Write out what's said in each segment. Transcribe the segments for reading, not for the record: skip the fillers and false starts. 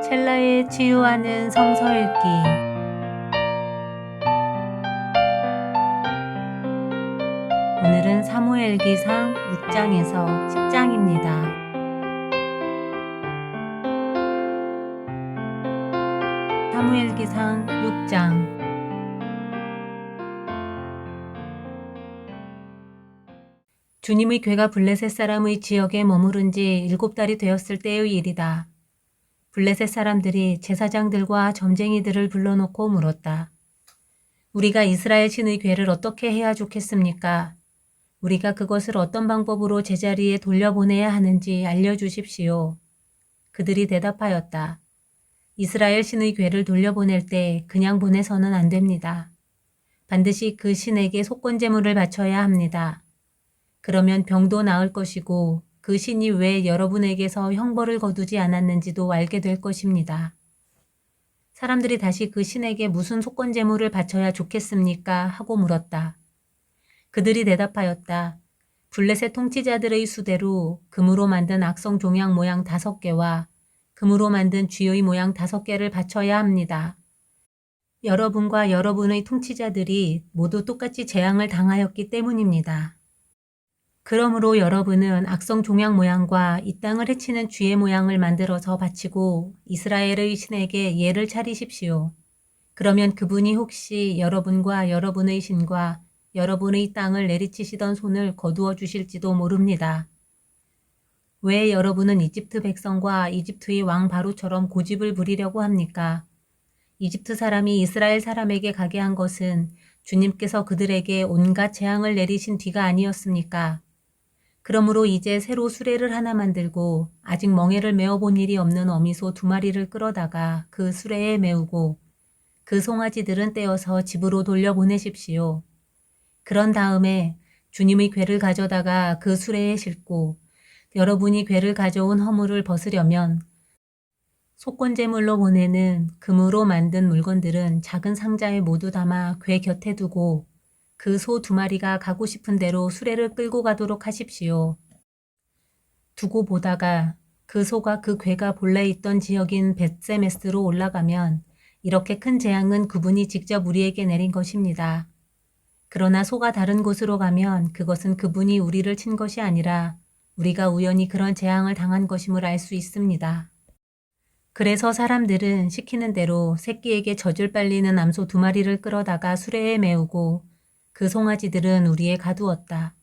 첼라에 치유하는 성서 읽기. 오늘은 사무엘기상 6장에서 10장입니다. 사무엘기상 6장. 주님의 궤가 블레셋 사람의 지역에 머무른 지 7달이 되었을 때의 일이다. 블레셋 사람들이 제사장들과 점쟁이들을 불러놓고 물었다. 우리가 이스라엘 신의 궤를 어떻게 해야 좋겠습니까? 우리가 그것을 어떤 방법으로 제자리에 돌려보내야 하는지 알려주십시오. 그들이 대답하였다. 이스라엘 신의 궤를 돌려보낼 때 그냥 보내서는 안 됩니다. 반드시 그 신에게 속건제물을 바쳐야 합니다. 그러면 병도 나을 것이고 그 신이 왜 여러분에게서 형벌을 거두지 않았는지도 알게 될 것입니다. 사람들이 다시 그 신에게 무슨 속건제물을 바쳐야 좋겠습니까? 하고 물었다. 그들이 대답하였다. 블레셋 통치자들의 수대로 금으로 만든 악성 종양 모양 5개와 금으로 만든 쥐의 모양 5개를 바쳐야 합니다. 여러분과 여러분의 통치자들이 모두 똑같이 재앙을 당하였기 때문입니다. 그러므로 여러분은 악성 종양 모양과 이 땅을 해치는 쥐의 모양을 만들어서 바치고 이스라엘의 신에게 예를 차리십시오. 그러면 그분이 혹시 여러분과 여러분의 신과 여러분의 땅을 내리치시던 손을 거두어 주실지도 모릅니다. 왜 여러분은 이집트 백성과 이집트의 왕 바로처럼 고집을 부리려고 합니까? 이집트 사람이 이스라엘 사람에게 가게 한 것은 주님께서 그들에게 온갖 재앙을 내리신 뒤가 아니었습니까? 그러므로 이제 새로 수레를 하나 만들고 아직 멍에를 메어본 일이 없는 어미소 2마리를 끌어다가 그 수레에 메우고 그 송아지들은 떼어서 집으로 돌려보내십시오. 그런 다음에 주님의 궤를 가져다가 그 수레에 싣고 여러분이 궤를 가져온 허물을 벗으려면 속건제물로 보내는 금으로 만든 물건들은 작은 상자에 모두 담아 궤 곁에 두고 그 소 2마리가 가고 싶은 대로 수레를 끌고 가도록 하십시오. 두고 보다가 그 소가 그 궤가 본래 있던 지역인 벳세메스로 올라가면 이렇게 큰 재앙은 그분이 직접 우리에게 내린 것입니다. 그러나 소가 다른 곳으로 가면 그것은 그분이 우리를 친 것이 아니라 우리가 우연히 그런 재앙을 당한 것임을 알 수 있습니다. 그래서 사람들은 시키는 대로 새끼에게 젖을 빨리는 암소 2마리를 끌어다가 수레에 메우고 그 송아지들은 우리에 가두었다.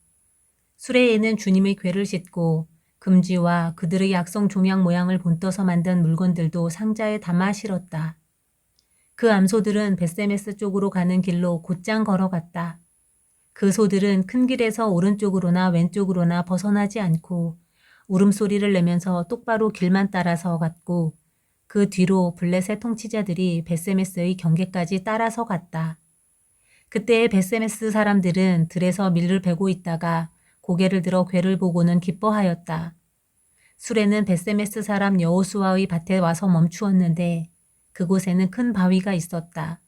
수레에는 주님의 궤를 싣고 금쥐와 그들의 악성 종양 모양을 본떠서 만든 물건들도 상자에 담아 실었다. 그 암소들은 벳세메스 쪽으로 가는 길로 곧장 걸어갔다. 그 소들은 큰 길에서 오른쪽으로나 왼쪽으로나 벗어나지 않고 울음소리를 내면서 똑바로 길만 따라서 갔고 그 뒤로 블레셋 통치자들이 벳세메스의 경계까지 따라서 갔다. 그때의 벳세메스 사람들은 들에서 밀을 베고 있다가 고개를 들어 궤를 보고는 기뻐하였다. 수레는 벳세메스 사람 여호수아의 밭에 와서 멈추었는데 그곳에는 큰 바위가 있었다.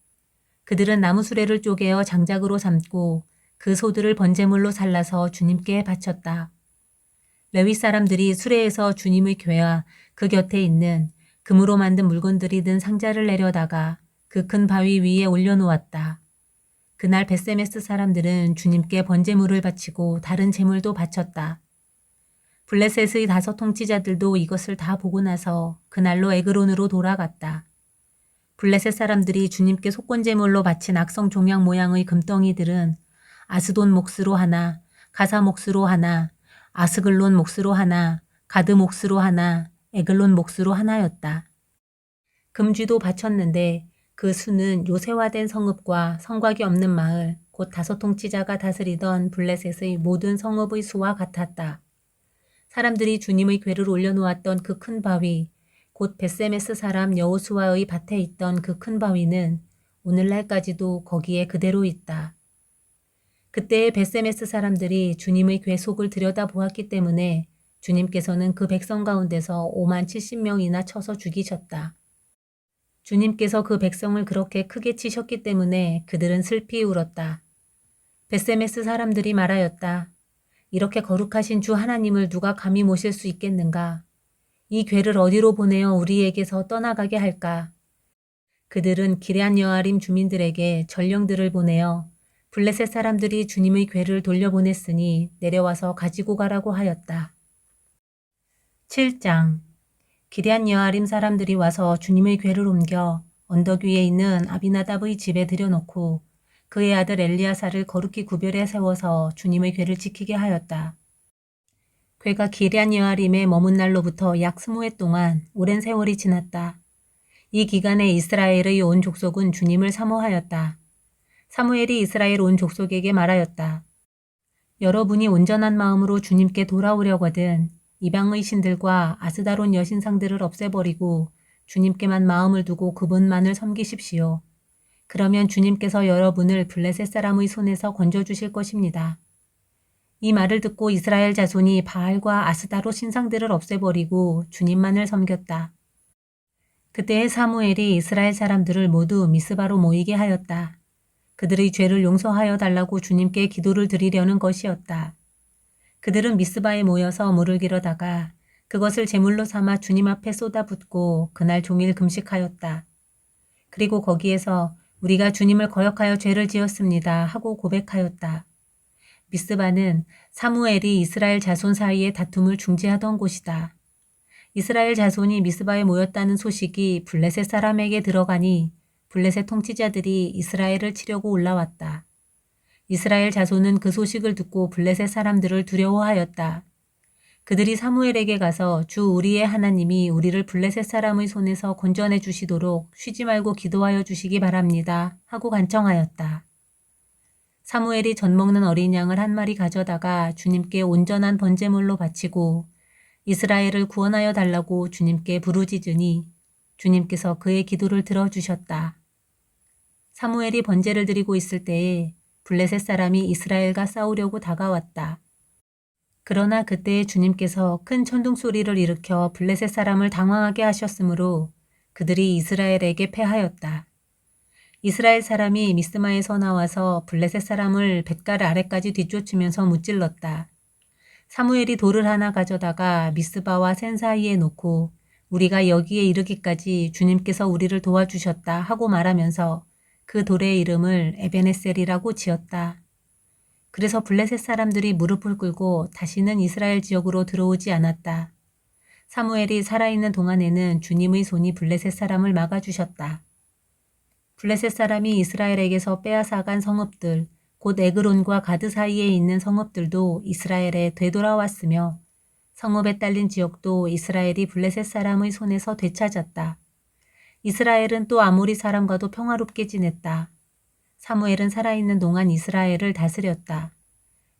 그들은 나무 수레를 쪼개어 장작으로 삼고 그 소들을 번제물로 살라서 주님께 바쳤다. 레위 사람들이 수레에서 주님의 궤와 그 곁에 있는 금으로 만든 물건들이 든 상자를 내려다가 그 큰 바위 위에 올려놓았다. 그날 벳세메스 사람들은 주님께 번제물을 바치고 다른 제물도 바쳤다. 블레셋의 5 통치자들도 이것을 다 보고 나서 그날로 에그론으로 돌아갔다. 블레셋 사람들이 주님께 속건제물로 바친 악성 종양 모양의 금덩이들은 아스돈 몫으로 하나, 가사 몫으로 하나, 아스글론 몫으로 하나, 가드 몫으로 하나, 에글론 몫으로 하나였다. 금쥐도 바쳤는데 그 수는 요새화된 성읍과 성곽이 없는 마을, 곧 5 통치자가 다스리던 블레셋의 모든 성읍의 수와 같았다. 사람들이 주님의 궤를 올려놓았던 그 큰 바위, 곧 벳세메스 사람 여호수아의 밭에 있던 그 큰 바위는 오늘날까지도 거기에 그대로 있다. 그때의 벳세메스 사람들이 주님의 궤 속을 들여다보았기 때문에 주님께서는 그 백성 가운데서 5만 70명이나 쳐서 죽이셨다. 주님께서 그 백성을 그렇게 크게 치셨기 때문에 그들은 슬피 울었다. 벳세메스 사람들이 말하였다. 이렇게 거룩하신 주 하나님을 누가 감히 모실 수 있겠는가? 이 괴를 어디로 보내어 우리에게서 떠나가게 할까? 그들은 기럇 여아림 주민들에게 전령들을 보내어 블레셋 사람들이 주님의 괴를 돌려보냈으니 내려와서 가지고 가라고 하였다. 7장. 기럇 여아림 사람들이 와서 주님의 괴를 옮겨 언덕 위에 있는 아비나답의 집에 들여놓고 그의 아들 엘리야사를 거룩히 구별해 세워서 주님의 괴를 지키게 하였다. 괴가 기럇 여아림에 머문 날로부터 약 20해 동안 오랜 세월이 지났다. 이 기간에 이스라엘의 온 족속은 주님을 사모하였다. 사무엘이 이스라엘 온 족속에게 말하였다. 여러분이 온전한 마음으로 주님께 돌아오려거든 이방의 신들과 아스다론 여신상들을 없애버리고 주님께만 마음을 두고 그분만을 섬기십시오. 그러면 주님께서 여러분을 블레셋 사람의 손에서 건져주실 것입니다. 이 말을 듣고 이스라엘 자손이 바알과 아스다롯 신상들을 없애버리고 주님만을 섬겼다. 그때의 사무엘이 이스라엘 사람들을 모두 미스바로 모이게 하였다. 그들의 죄를 용서하여 달라고 주님께 기도를 드리려는 것이었다. 그들은 미스바에 모여서 물을 길어다가 그것을 제물로 삼아 주님 앞에 쏟아붓고 그날 종일 금식하였다. 그리고 거기에서 우리가 주님을 거역하여 죄를 지었습니다 하고 고백하였다. 미스바는 사무엘이 이스라엘 자손 사이의 다툼을 중재하던 곳이다. 이스라엘 자손이 미스바에 모였다는 소식이 블레셋 사람에게 들어가니 블레셋 통치자들이 이스라엘을 치려고 올라왔다. 이스라엘 자손은 그 소식을 듣고 블레셋 사람들을 두려워하였다. 그들이 사무엘에게 가서 주 우리의 하나님이 우리를 블레셋 사람의 손에서 건져내 주시도록 쉬지 말고 기도하여 주시기 바랍니다 하고 간청하였다. 사무엘이 젖 먹는 어린 양을 한 마리 가져다가 주님께 온전한 번제물로 바치고 이스라엘을 구원하여 달라고 주님께 부르짖으니 주님께서 그의 기도를 들어주셨다. 사무엘이 번제를 드리고 있을 때에 블레셋 사람이 이스라엘과 싸우려고 다가왔다. 그러나 그때 주님께서 큰 천둥 소리를 일으켜 블레셋 사람을 당황하게 하셨으므로 그들이 이스라엘에게 패하였다. 이스라엘 사람이 미스마에서 나와서 블레셋 사람을 뱃갈 아래까지 뒤쫓으면서 무찔렀다. 사무엘이 돌을 하나 가져다가 미스바와 센 사이에 놓고 우리가 여기에 이르기까지 주님께서 우리를 도와주셨다 하고 말하면서 그 돌의 이름을 에베네셀이라고 지었다. 그래서 블레셋 사람들이 무릎을 꿇고 다시는 이스라엘 지역으로 들어오지 않았다. 사무엘이 살아있는 동안에는 주님의 손이 블레셋 사람을 막아주셨다. 블레셋 사람이 이스라엘에게서 빼앗아간 성읍들, 곧 에그론과 가드 사이에 있는 성읍들도 이스라엘에 되돌아왔으며 성읍에 딸린 지역도 이스라엘이 블레셋 사람의 손에서 되찾았다. 이스라엘은 또 아모리 사람과도 평화롭게 지냈다. 사무엘은 살아있는 동안 이스라엘을 다스렸다.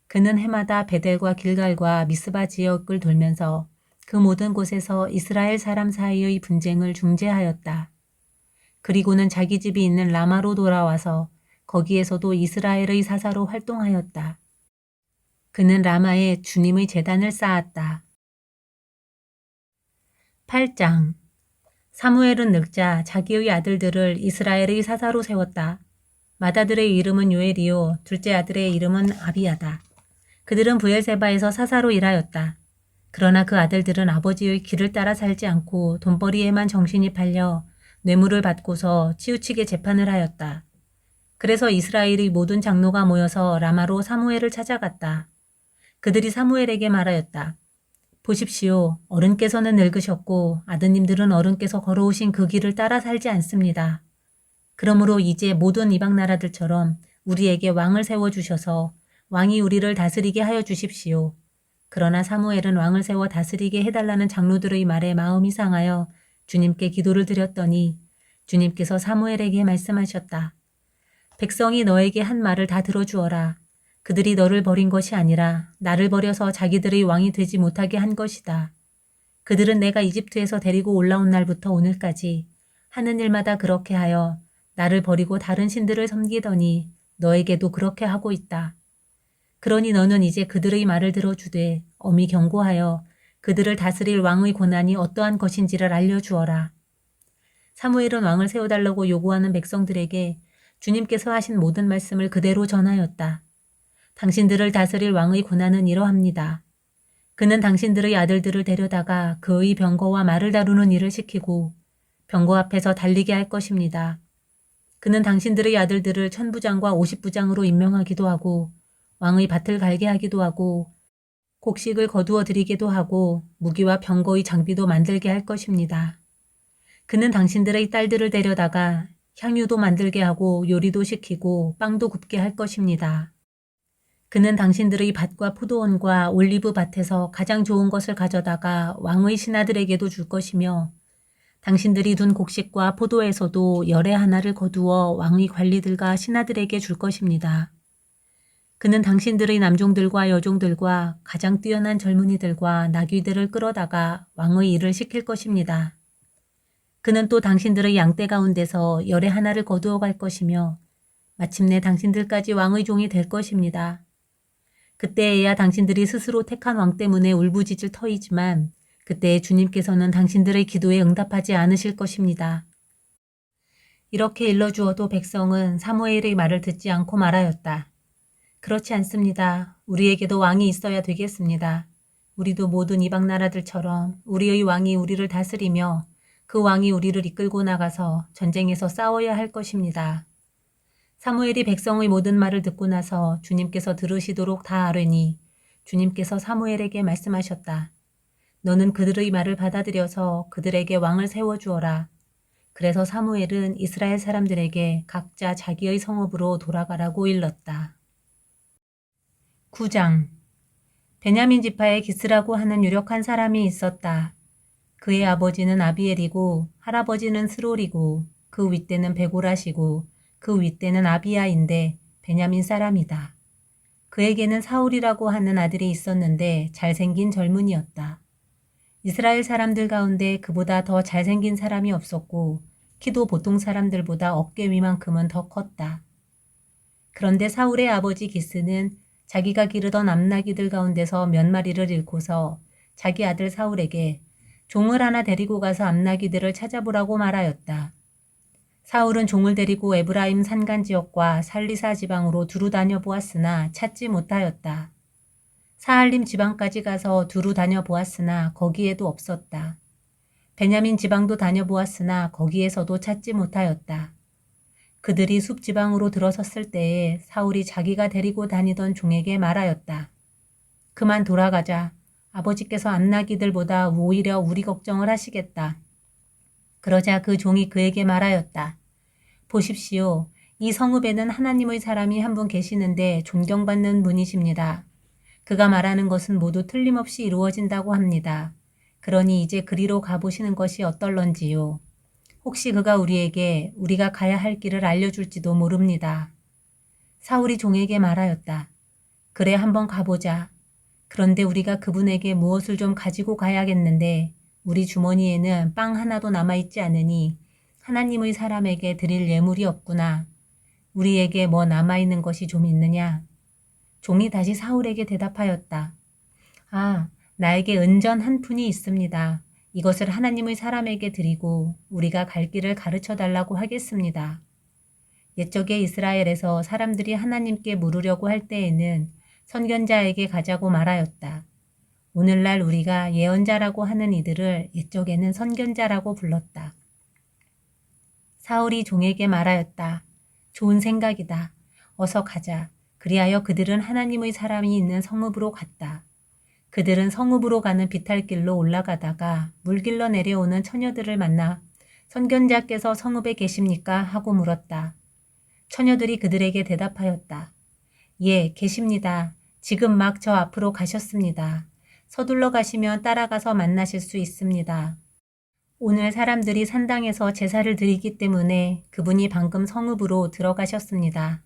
그는 해마다 베델과 길갈과 미스바 지역을 돌면서 그 모든 곳에서 이스라엘 사람 사이의 분쟁을 중재하였다. 그리고는 자기 집이 있는 라마로 돌아와서 거기에서도 이스라엘의 사사로 활동하였다. 그는 라마에 주님의 제단을 쌓았다. 8장. 사무엘은 늙자 자기의 아들들을 이스라엘의 사사로 세웠다. 맏아들의 이름은 요엘이요 둘째 아들의 이름은 아비야다. 그들은 브엘세바에서 사사로 일하였다. 그러나 그 아들들은 아버지의 길을 따라 살지 않고 돈벌이에만 정신이 팔려 뇌물을 받고서 치우치게 재판을 하였다. 그래서 이스라엘의 모든 장로가 모여서 라마로 사무엘을 찾아갔다. 그들이 사무엘에게 말하였다. 보십시오. 어른께서는 늙으셨고 아드님들은 어른께서 걸어오신 그 길을 따라 살지 않습니다. 그러므로 이제 모든 이방 나라들처럼 우리에게 왕을 세워주셔서 왕이 우리를 다스리게 하여 주십시오. 그러나 사무엘은 왕을 세워 다스리게 해달라는 장로들의 말에 마음이 상하여 주님께 기도를 드렸더니 주님께서 사무엘에게 말씀하셨다. 백성이 너에게 한 말을 다 들어주어라. 그들이 너를 버린 것이 아니라 나를 버려서 자기들의 왕이 되지 못하게 한 것이다. 그들은 내가 이집트에서 데리고 올라온 날부터 오늘까지 하는 일마다 그렇게 하여 나를 버리고 다른 신들을 섬기더니 너에게도 그렇게 하고 있다. 그러니 너는 이제 그들의 말을 들어주되 엄히 경고하여 그들을 다스릴 왕의 고난이 어떠한 것인지를 알려주어라. 사무엘은 왕을 세워달라고 요구하는 백성들에게 주님께서 하신 모든 말씀을 그대로 전하였다. 당신들을 다스릴 왕의 고난은 이러합니다. 그는 당신들의 아들들을 데려다가 그의 병거와 말을 다루는 일을 시키고 병거 앞에서 달리게 할 것입니다. 그는 당신들의 아들들을 천부장과 50부장으로 임명하기도 하고 왕의 밭을 갈게 하기도 하고 곡식을 거두어 드리기도 하고 무기와 병거의 장비도 만들게 할 것입니다. 그는 당신들의 딸들을 데려다가 향유도 만들게 하고 요리도 시키고 빵도 굽게 할 것입니다. 그는 당신들의 밭과 포도원과 올리브 밭에서 가장 좋은 것을 가져다가 왕의 신하들에게도 줄 것이며 당신들이 둔 곡식과 포도에서도 열의 하나를 거두어 왕의 관리들과 신하들에게 줄 것입니다. 그는 당신들의 남종들과 여종들과 가장 뛰어난 젊은이들과 나귀들을 끌어다가 왕의 일을 시킬 것입니다. 그는 또 당신들의 양떼 가운데서 열의 하나를 거두어 갈 것이며 마침내 당신들까지 왕의 종이 될 것입니다. 그때에야 당신들이 스스로 택한 왕 때문에 울부짖을 터이지만 그때에 주님께서는 당신들의 기도에 응답하지 않으실 것입니다. 이렇게 일러주어도 백성은 사무엘의 말을 듣지 않고 말하였다. 그렇지 않습니다. 우리에게도 왕이 있어야 되겠습니다. 우리도 모든 이방 나라들처럼 우리의 왕이 우리를 다스리며 그 왕이 우리를 이끌고 나가서 전쟁에서 싸워야 할 것입니다. 사무엘이 백성의 모든 말을 듣고 나서 주님께서 들으시도록 다 아뢰니 주님께서 사무엘에게 말씀하셨다. 너는 그들의 말을 받아들여서 그들에게 왕을 세워주어라. 그래서 사무엘은 이스라엘 사람들에게 각자 자기의 성읍으로 돌아가라고 일렀다. 9장. 베냐민 지파에 기스라고 하는 유력한 사람이 있었다. 그의 아버지는 아비엘이고 할아버지는 스롤이고 그 윗대는 베고라시고 그 윗대는 아비야인데 베냐민 사람이다. 그에게는 사울이라고 하는 아들이 있었는데 잘생긴 젊은이였다. 이스라엘 사람들 가운데 그보다 더 잘생긴 사람이 없었고 키도 보통 사람들보다 어깨 위만큼은 더 컸다. 그런데 사울의 아버지 기스는 자기가 기르던 암나귀들 가운데서 몇 마리를 잃고서 자기 아들 사울에게 종을 하나 데리고 가서 암나귀들을 찾아보라고 말하였다. 사울은 종을 데리고 에브라임 산간 지역과 살리사 지방으로 두루 다녀보았으나 찾지 못하였다. 사할림 지방까지 가서 두루 다녀보았으나 거기에도 없었다. 베냐민 지방도 다녀보았으나 거기에서도 찾지 못하였다. 그들이 숲 지방으로 들어섰을 때에 사울이 자기가 데리고 다니던 종에게 말하였다. 그만 돌아가자. 아버지께서 암나귀들보다 오히려 우리 걱정을 하시겠다. 그러자 그 종이 그에게 말하였다. 보십시오. 이 성읍에는 하나님의 사람이 한 분 계시는데 존경받는 분이십니다. 그가 말하는 것은 모두 틀림없이 이루어진다고 합니다. 그러니 이제 그리로 가보시는 것이 어떨런지요. 혹시 그가 우리에게 우리가 가야 할 길을 알려줄지도 모릅니다. 사울이 종에게 말하였다. 그래 한번 가보자. 그런데 우리가 그분에게 무엇을 좀 가지고 가야겠는데 우리 주머니에는 빵 하나도 남아있지 않으니 하나님의 사람에게 드릴 예물이 없구나. 우리에게 뭐 남아있는 것이 좀 있느냐? 종이 다시 사울에게 대답하였다. 아, 나에게 은전 한 푼이 있습니다. 이것을 하나님의 사람에게 드리고 우리가 갈 길을 가르쳐 달라고 하겠습니다. 옛적에 이스라엘에서 사람들이 하나님께 물으려고 할 때에는 선견자에게 가자고 말하였다. 오늘날 우리가 예언자라고 하는 이들을 옛적에는 선견자라고 불렀다. 사울이 종에게 말하였다. 좋은 생각이다. 어서 가자. 그리하여 그들은 하나님의 사람이 있는 성읍으로 갔다. 그들은 성읍으로 가는 비탈길로 올라가다가 물길로 내려오는 처녀들을 만나 선견자께서 성읍에 계십니까? 하고 물었다. 처녀들이 그들에게 대답하였다. 예, 계십니다. 지금 막 저 앞으로 가셨습니다. 서둘러 가시면 따라가서 만나실 수 있습니다. 오늘 사람들이 산당에서 제사를 드리기 때문에 그분이 방금 성읍으로 들어가셨습니다.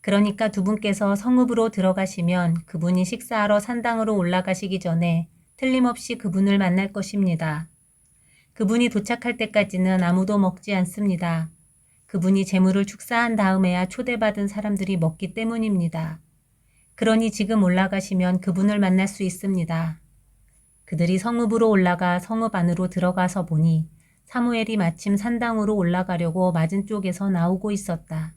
그러니까 두 분께서 성읍으로 들어가시면 그분이 식사하러 산당으로 올라가시기 전에 틀림없이 그분을 만날 것입니다. 그분이 도착할 때까지는 아무도 먹지 않습니다. 그분이 제물을 축사한 다음에야 초대받은 사람들이 먹기 때문입니다. 그러니 지금 올라가시면 그분을 만날 수 있습니다. 그들이 성읍으로 올라가 성읍 안으로 들어가서 보니 사무엘이 마침 산당으로 올라가려고 맞은 쪽에서 나오고 있었다.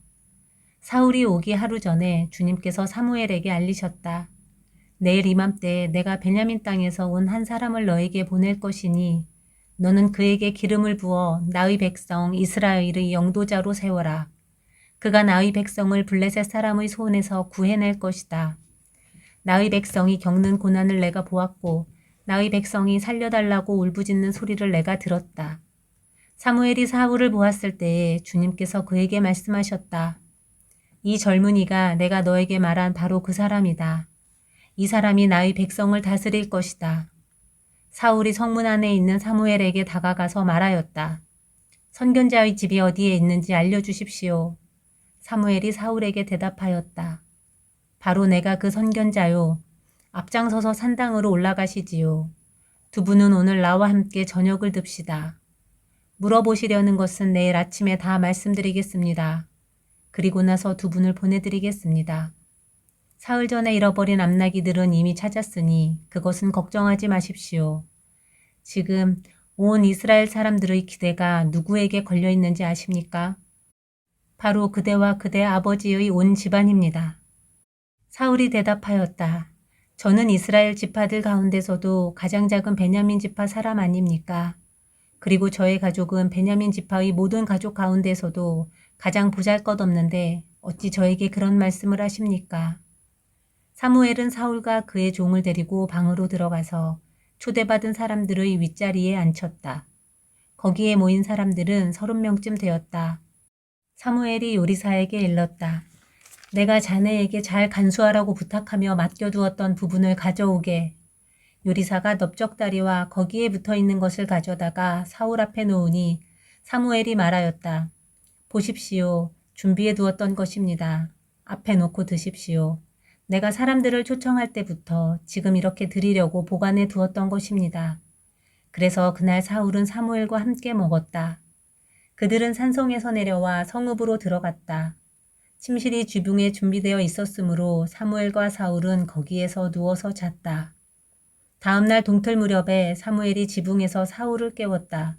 사울이 오기 하루 전에 주님께서 사무엘에게 알리셨다. 내일 이맘때 내가 베냐민 땅에서 온 한 사람을 너에게 보낼 것이니 너는 그에게 기름을 부어 나의 백성 이스라엘의 영도자로 세워라. 그가 나의 백성을 블레셋 사람의 손에서 구해낼 것이다. 나의 백성이 겪는 고난을 내가 보았고 나의 백성이 살려달라고 울부짖는 소리를 내가 들었다. 사무엘이 사울을 보았을 때에 주님께서 그에게 말씀하셨다. 이 젊은이가 내가 너에게 말한 바로 그 사람이다. 이 사람이 나의 백성을 다스릴 것이다. 사울이 성문 안에 있는 사무엘에게 다가가서 말하였다. 선견자의 집이 어디에 있는지 알려주십시오. 사무엘이 사울에게 대답하였다. 바로 내가 그 선견자요. 앞장서서 산당으로 올라가시지요. 두 분은 오늘 나와 함께 저녁을 듭시다. 물어보시려는 것은 내일 아침에 다 말씀드리겠습니다. 그리고 나서 두 분을 보내드리겠습니다. 사흘 전에 잃어버린 암나기들은 이미 찾았으니 그것은 걱정하지 마십시오. 지금 온 이스라엘 사람들의 기대가 누구에게 걸려 있는지 아십니까? 바로 그대와 그대 아버지의 온 집안입니다. 사울이 대답하였다. 저는 이스라엘 지파들 가운데서도 가장 작은 베냐민 지파 사람 아닙니까? 그리고 저의 가족은 베냐민 지파의 모든 가족 가운데서도 가장 보잘것없는데 어찌 저에게 그런 말씀을 하십니까? 사무엘은 사울과 그의 종을 데리고 방으로 들어가서 초대받은 사람들의 윗자리에 앉혔다. 거기에 모인 사람들은 30명쯤 되었다. 사무엘이 요리사에게 일렀다. 내가 자네에게 잘 간수하라고 부탁하며 맡겨두었던 부분을 가져오게. 요리사가 넓적다리와 거기에 붙어있는 것을 가져다가 사울 앞에 놓으니 사무엘이 말하였다. 보십시오. 준비해 두었던 것입니다. 앞에 놓고 드십시오. 내가 사람들을 초청할 때부터 지금 이렇게 드리려고 보관해 두었던 것입니다. 그래서 그날 사울은 사무엘과 함께 먹었다. 그들은 산성에서 내려와 성읍으로 들어갔다. 침실이 지붕에 준비되어 있었으므로 사무엘과 사울은 거기에서 누워서 잤다. 다음날 동틀 무렵에 사무엘이 지붕에서 사울을 깨웠다.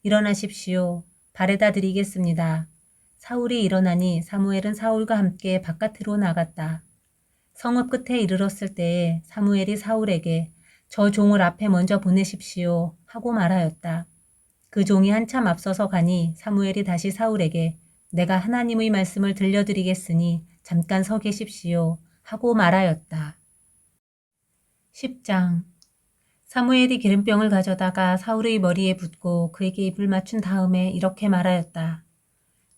일어나십시오. 발에다 드리겠습니다. 사울이 일어나니 사무엘은 사울과 함께 바깥으로 나갔다. 성읍 끝에 이르렀을 때에 사무엘이 사울에게 저 종을 앞에 먼저 보내십시오 하고 말하였다. 그 종이 한참 앞서서 가니 사무엘이 다시 사울에게 내가 하나님의 말씀을 들려드리겠으니 잠깐 서 계십시오 하고 말하였다. 10장 사무엘이 기름병을 가져다가 사울의 머리에 붓고 그에게 입을 맞춘 다음에 이렇게 말하였다.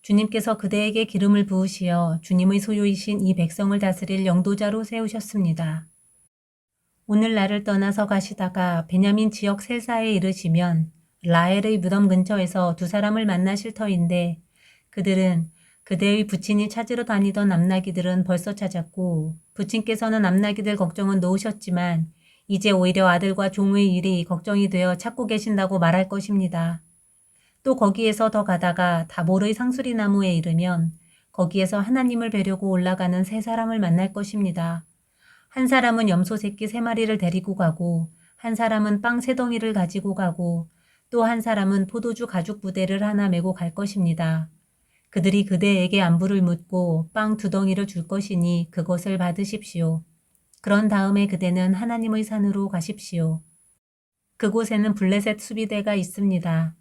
주님께서 그대에게 기름을 부으시어 주님의 소유이신 이 백성을 다스릴 영도자로 세우셨습니다. 오늘 나를 떠나서 가시다가 베냐민 지역 셀사에 이르시면 라헬의 무덤 근처에서 두 사람을 만나실 터인데 그들은 그대의 부친이 찾으러 다니던 암나기들은 벌써 찾았고 부친께서는 암나기들 걱정은 놓으셨지만 이제 오히려 아들과 종의 일이 걱정이 되어 찾고 계신다고 말할 것입니다. 또 거기에서 더 가다가 다볼의 상수리 나무에 이르면 거기에서 하나님을 뵈려고 올라가는 세 사람을 만날 것입니다. 한 사람은 염소 새끼 3마리를 데리고 가고 한 사람은 빵 3덩이를 가지고 가고 또 한 사람은 포도주 가죽 부대를 하나 메고 갈 것입니다. 그들이 그대에게 안부를 묻고 빵 2덩이를 줄 것이니 그것을 받으십시오. 그런 다음에 그대는 하나님의 산으로 가십시오. 그곳에는 블레셋 수비대가 있습니다.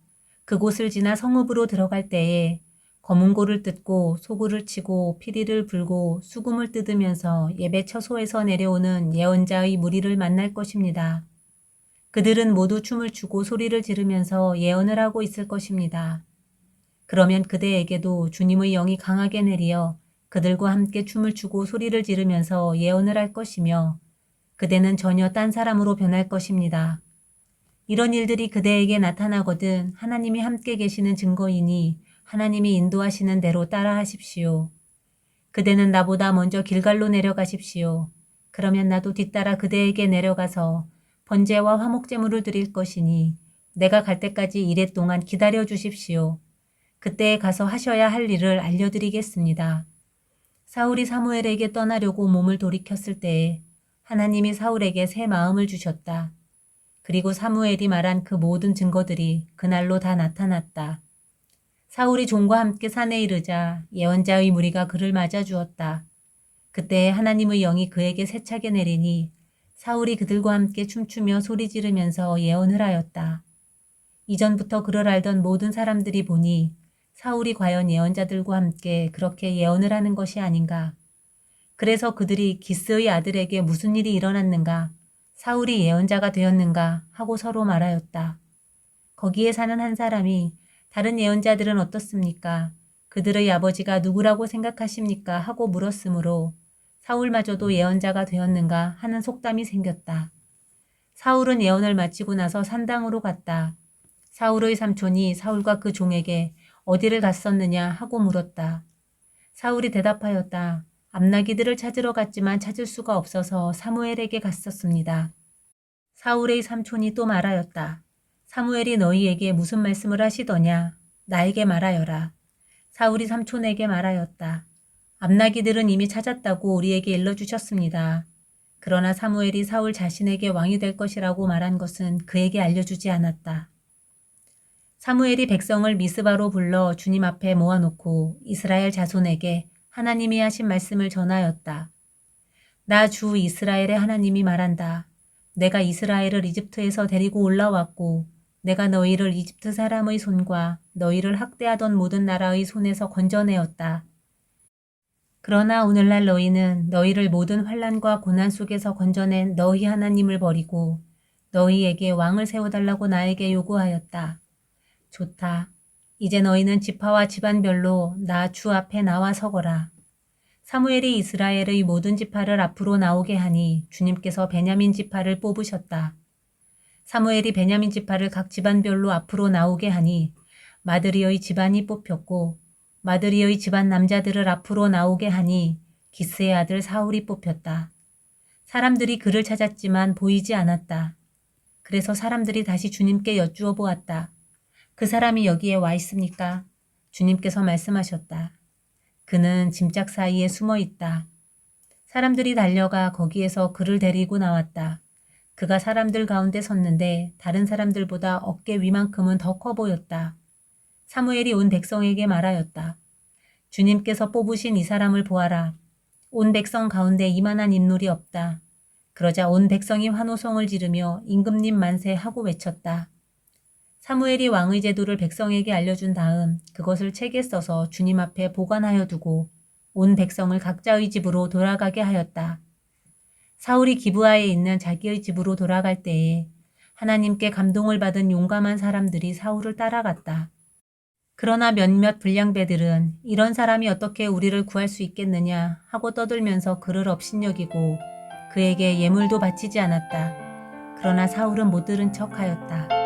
그곳을 지나 성읍으로 들어갈 때에 검은고를 뜯고 소구를 치고 피리를 불고 수금을 뜯으면서 예배 처소에서 내려오는 예언자의 무리를 만날 것입니다. 그들은 모두 춤을 추고 소리를 지르면서 예언을 하고 있을 것입니다. 그러면 그대에게도 주님의 영이 강하게 내리어 그들과 함께 춤을 추고 소리를 지르면서 예언을 할 것이며 그대는 전혀 딴 사람으로 변할 것입니다. 이런 일들이 그대에게 나타나거든 하나님이 함께 계시는 증거이니 하나님이 인도하시는 대로 따라하십시오. 그대는 나보다 먼저 길갈로 내려가십시오. 그러면 나도 뒤따라 그대에게 내려가서 번제와 화목제물을 드릴 것이니 내가 갈 때까지 이래 동안 기다려 주십시오. 그때에 가서 하셔야 할 일을 알려드리겠습니다. 사울이 사무엘에게 떠나려고 몸을 돌이켰을 때에 하나님이 사울에게 새 마음을 주셨다. 그리고 사무엘이 말한 그 모든 증거들이 그날로 다 나타났다. 사울이 종과 함께 산에 이르자 예언자의 무리가 그를 맞아 주었다. 그때 하나님의 영이 그에게 세차게 내리니 사울이 그들과 함께 춤추며 소리 지르면서 예언을 하였다. 이전부터 그를 알던 모든 사람들이 보니 사울이 과연 예언자들과 함께 그렇게 예언을 하는 것이 아닌가. 그래서 그들이 기스의 아들에게 무슨 일이 일어났는가, 사울이 예언자가 되었는가 하고 서로 말하였다. 거기에 사는 한 사람이 다른 예언자들은 어떻습니까? 그들의 아버지가 누구라고 생각하십니까? 하고 물었으므로 사울마저도 예언자가 되었는가 하는 속담이 생겼다. 사울은 예언을 마치고 나서 산당으로 갔다. 사울의 삼촌이 사울과 그 종에게 어디를 갔었느냐 하고 물었다. 사울이 대답하였다. 암나기들을 찾으러 갔지만 찾을 수가 없어서 사무엘에게 갔었습니다. 사울의 삼촌이 또 말하였다. 사무엘이 너희에게 무슨 말씀을 하시더냐? 나에게 말하여라. 사울이 삼촌에게 말하였다. 암나기들은 이미 찾았다고 우리에게 일러주셨습니다. 그러나 사무엘이 사울 자신에게 왕이 될 것이라고 말한 것은 그에게 알려주지 않았다. 사무엘이 백성을 미스바로 불러 주님 앞에 모아놓고 이스라엘 자손에게 하나님이 하신 말씀을 전하였다. 나 주 이스라엘의 하나님이 말한다. 내가 이스라엘을 이집트에서 데리고 올라왔고 내가 너희를 이집트 사람의 손과 너희를 학대하던 모든 나라의 손에서 건져내었다. 그러나 오늘날 너희는 너희를 모든 환난과 고난 속에서 건져낸 너희 하나님을 버리고 너희에게 왕을 세워달라고 나에게 요구하였다. 좋다. 이제 너희는 지파와 집안별로 나 주 앞에 나와 서거라. 사무엘이 이스라엘의 모든 지파를 앞으로 나오게 하니 주님께서 베냐민 지파를 뽑으셨다. 사무엘이 베냐민 지파를 각 집안별로 앞으로 나오게 하니 마드리의 집안이 뽑혔고 마드리의 집안 남자들을 앞으로 나오게 하니 기스의 아들 사울이 뽑혔다. 사람들이 그를 찾았지만 보이지 않았다. 그래서 사람들이 다시 주님께 여쭈어 보았다. 그 사람이 여기에 와 있습니까? 주님께서 말씀하셨다. 그는 짐짝 사이에 숨어 있다. 사람들이 달려가 거기에서 그를 데리고 나왔다. 그가 사람들 가운데 섰는데 다른 사람들보다 어깨 위만큼은 더 커 보였다. 사무엘이 온 백성에게 말하였다. 주님께서 뽑으신 이 사람을 보아라. 온 백성 가운데 이만한 인물이 없다. 그러자 온 백성이 환호성을 지르며 임금님 만세 하고 외쳤다. 사무엘이 왕의 제도를 백성에게 알려준 다음 그것을 책에 써서 주님 앞에 보관하여 두고 온 백성을 각자의 집으로 돌아가게 하였다. 사울이 기브아에 있는 자기의 집으로 돌아갈 때에 하나님께 감동을 받은 용감한 사람들이 사울을 따라갔다. 그러나 몇몇 불량배들은 이런 사람이 어떻게 우리를 구할 수 있겠느냐 하고 떠들면서 그를 업신여기고 그에게 예물도 바치지 않았다. 그러나 사울은 못 들은 척하였다.